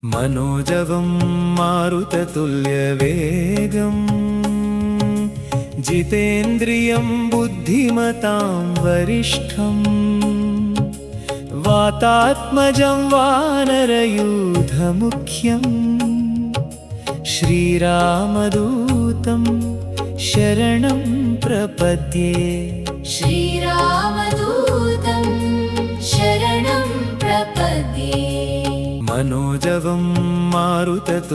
मनोजवं मारुततुल्यवेगं जितेन्द्रियं बुद्धिमतां वरिष्ठं वातात्मजं वानरयूथमुख्यं श्रीरामदूतं शरणं प्रपद्ये। श्रीरामदूतं शरणं प्रपद्ये। मनोजवं मारुततुल्यवेगं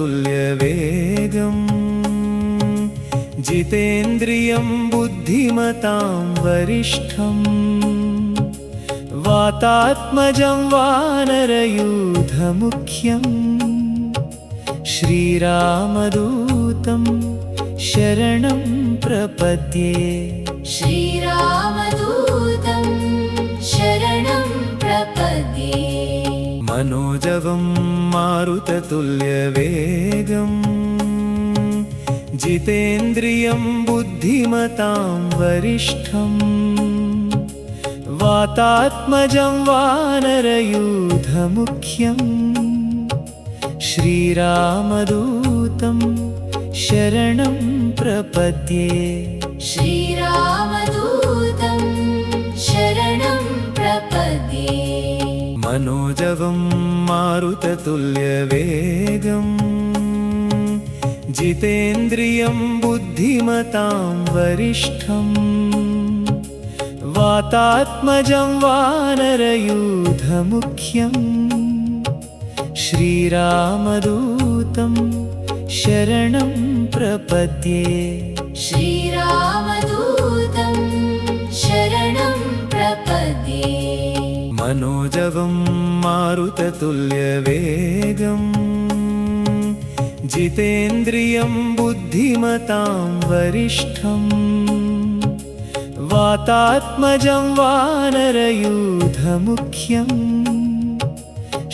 जितेन्द्रियं बुद्धिमतां वरिष्ठं वातात्मजं वानरयूथमुख्यं श्रीरामदूतं शरणं प्रपद्ये। श्रीरामदूतं शरणं प्रपद्ये। मनोजवं मारुततुल्यवेगं जितेन्द्रियं बुद्धिमतां वरिष्ठं वातात्मजं वानरयूथमुख्यं श्रीरामदूतं शरणं प्रपद्ये। श्रीरामदूतं शरणं प्रपद्ये। मनोजवं मारुततुल्यवेगं जितेन्द्रियं बुद्धिमतां वरिष्ठं वातात्मजं वानरयूथमुख्यं श्रीरामदूतं शरणं प्रपद्ये। श्रीरामदूतं शरणं प्रपद्ये। मनोजवं मारुततुल्यवेगं जितेन्द्रियं बुद्धिमतां वरिष्ठं वातात्मजं वानरयूथमुख्यं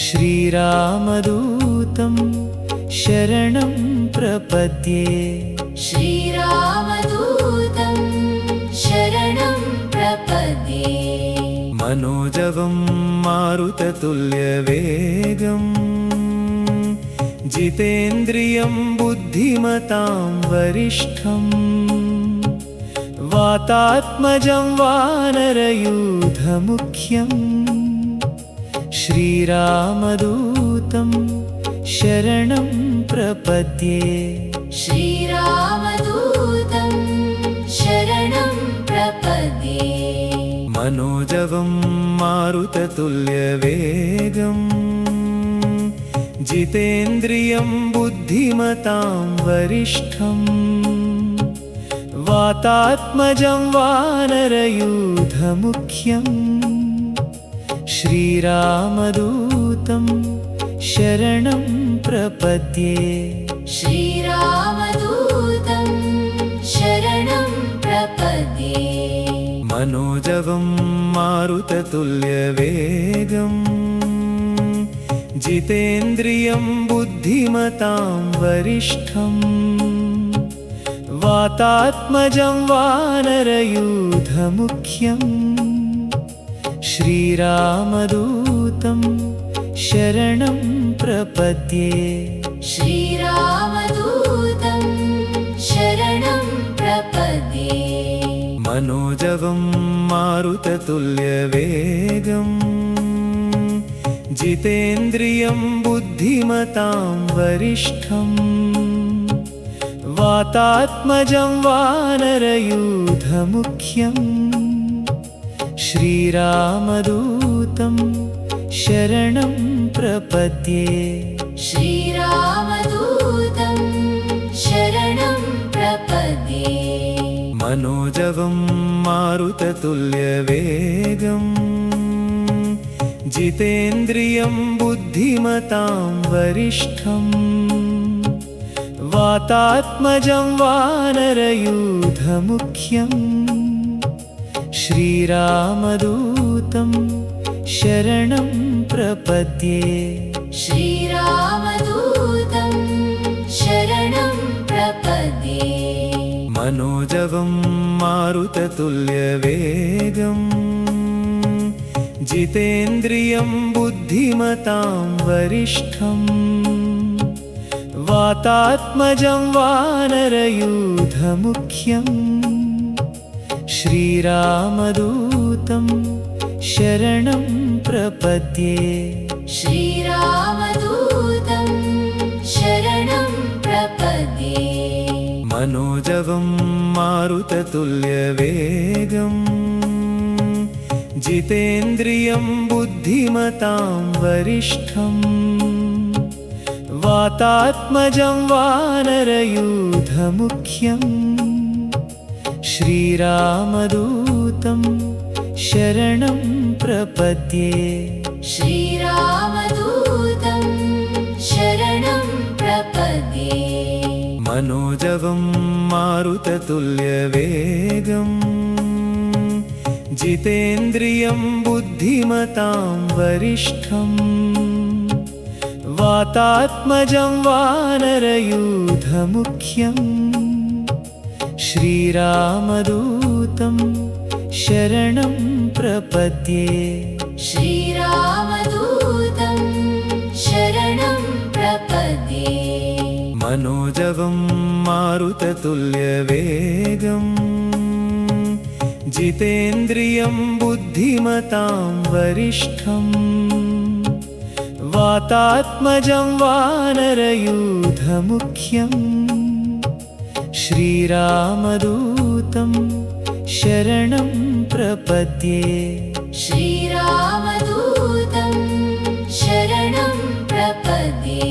श्रीरामदूतं शरणं प्रपद्ये। श्रीरामदूतं शरणं प्रपद्ये। मनोजवं मारुततुल्यवेगं जितेन्द्रियं बुद्धिमतां वरिष्ठं वातात्मजं वानरयूथमुख्यं श्रीरामदूतं शरणं प्रपद्ये। श्रीरामदूतं शरणं प्रपद्ये। मनोजवं मारुततुल्यवेगं जितेन्द्रियं बुद्धिमतां वरिष्ठं वातात्मजं वानरयूथमुख्यं श्रीरामदूतं शरणं प्रपद्ये। श्रीरामदूतं शरणं प्रपद्ये। मनोजवं मारुततुल्यवेगं जितेन्द्रियं बुद्धिमतां वरिष्ठं वातात्मजं वानरयूथमुख्यं श्रीरामदूतं शरणं प्रपद्ये। श्रीरामदूतं शरणं प्रपद्ये। मनोजवं मारुततुल्यवेगं जितेन्द्रियं बुद्धिमतां वरिष्ठं वातात्मजं वानरयूथमुख्यं श्रीरामदूतं शरणं प्रपद्ये। श्रीरामदूतं शरणं प्रपद्ये। मनोजवं मारुततुल्यवेगं जितेन्द्रियं बुद्धिमतां वरिष्ठं वातात्मजं वानरयूथमुख्यं श्रीरामदूतं शरणं प्रपद्ये। श्रीरामदूतं शरणं प्रपद्ये। मनोजवं मारुततुल्यवेगं जितेन्द्रियं बुद्धिमतां वरिष्ठम् वातात्मजं वानरयूथमुख्यम् श्रीरामदूतं शरणं प्रपद्ये श्रीरामदूतं शरणं प्रपद्ये मनोजवं मारुततुल्यवेगम् जितेन्द्रियं बुद्धिमतां वरिष्ठम् वातात्मजं वानरयूथमुख्यम् श्रीरामदूतं शरणं प्रपद्ये श्रीरामदूतं शरणं प्रपद्ये मनोजवं मारुततुल्यवेगम् जितेन्द्रियं बुद्धिमतां वरिष्ठम् वातात्मजं वानरयूथमुख्यम् श्रीरामदूतं शरणं प्रपद्ये श्रीरामदूतं शरणं प्रपद्ये मनोजवं मारुततुल्यवेगम् जितेन्द्रियं बुद्धिमतां वरिष्ठम् वातात्मजं वानरयूथमुख्यम् श्रीरामदूतं शरणं प्रपद्ये श्रीरामदूतं शरणं प्रपद्ये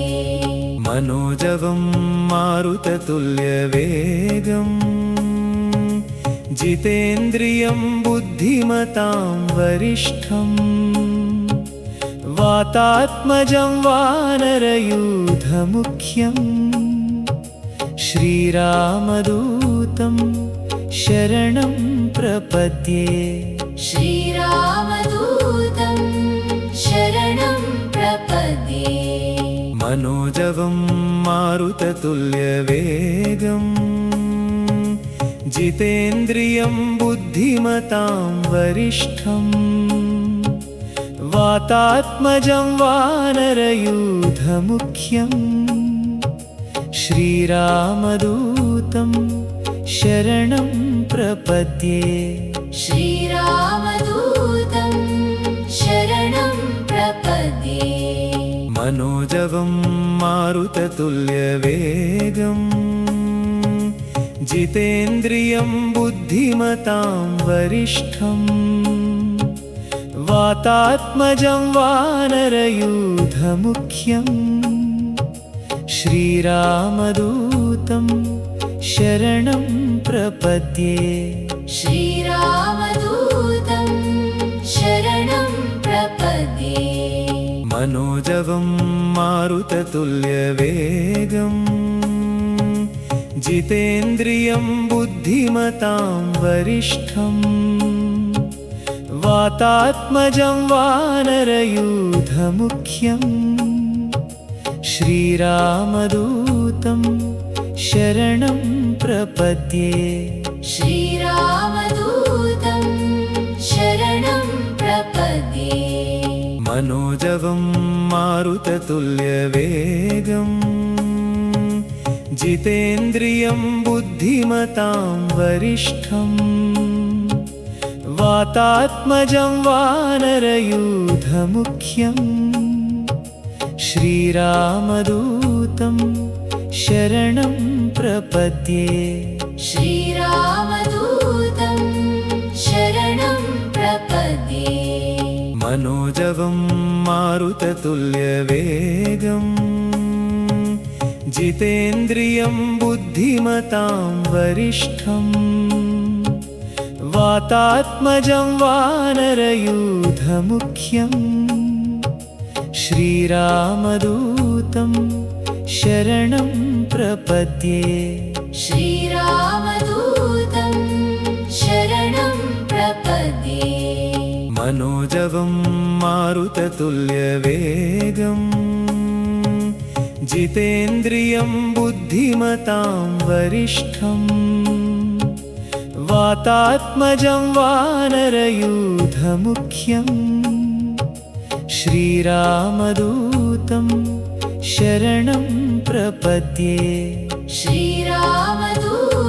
मनोजवं मारुततुल्यवेगम् जितेन्द्रियं बुद्धिमतां वरिष्ठम् वातात्मजं वानरयूथमुख्यम् श्रीरामदूतं शरणं प्रपद्ये श्रीरामदूतं शरणं प्रपद्ये मनोजवं मारुततुल्यवेगम् जितेन्द्रियं बुद्धिमतां वरिष्ठम् वातात्मजं वानरयूथमुख्यम् श्रीरामदूतं शरणं प्रपद्ये श्रीरामदूतं शरणं प्रपद्ये मनोजवं मारुततुल्यवेगम् जितेन्द्रियं बुद्धिमतां वरिष्ठम् वातात्मजं वानरयूथमुख्यम् श्रीरामदूतं शरणं प्रपद्ये श्रीरामदूतं शरणं प्रपद्ये मनोजवं मारुततुल्यवेगम् जितेन्द्रियं बुद्धिमतां वरिष्ठम् वातात्मजं वानरयूथमुख्यम् श्रीरामदूतं शरणं प्रपद्ये श्रीरामदूतं शरणं प्रपद्ये मनोजवं मारुततुल्यवेगम् जितेन्द्रियं बुद्धिमतां वरिष्ठम् वातात्मजं वानरयूथमुख्यम् श्रीरामदूतं शरणं प्रपद्ये श्रीरामदूतं शरणं प्रपद्ये मनोजवं मारुततुल्यवेगम् जितेन्द्रियं बुद्धिमतां वरिष्ठम् वातात्मजं वानरयूथमुख्यम् श्रीरामदूतं शरणं प्रपद्ये श्रीरामदूतं शरणं प्रपद्ये मनोजवं मारुततुल्यवेगम् जितेन्द्रियं बुद्धिमतां वरिष्ठम् वातात्मजं वानरयूथमुख्यम् श्रीरामदूतं शरणं प्रपद्ये श्रीरामदूतं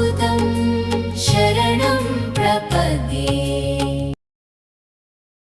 शरणं प्रपद्ये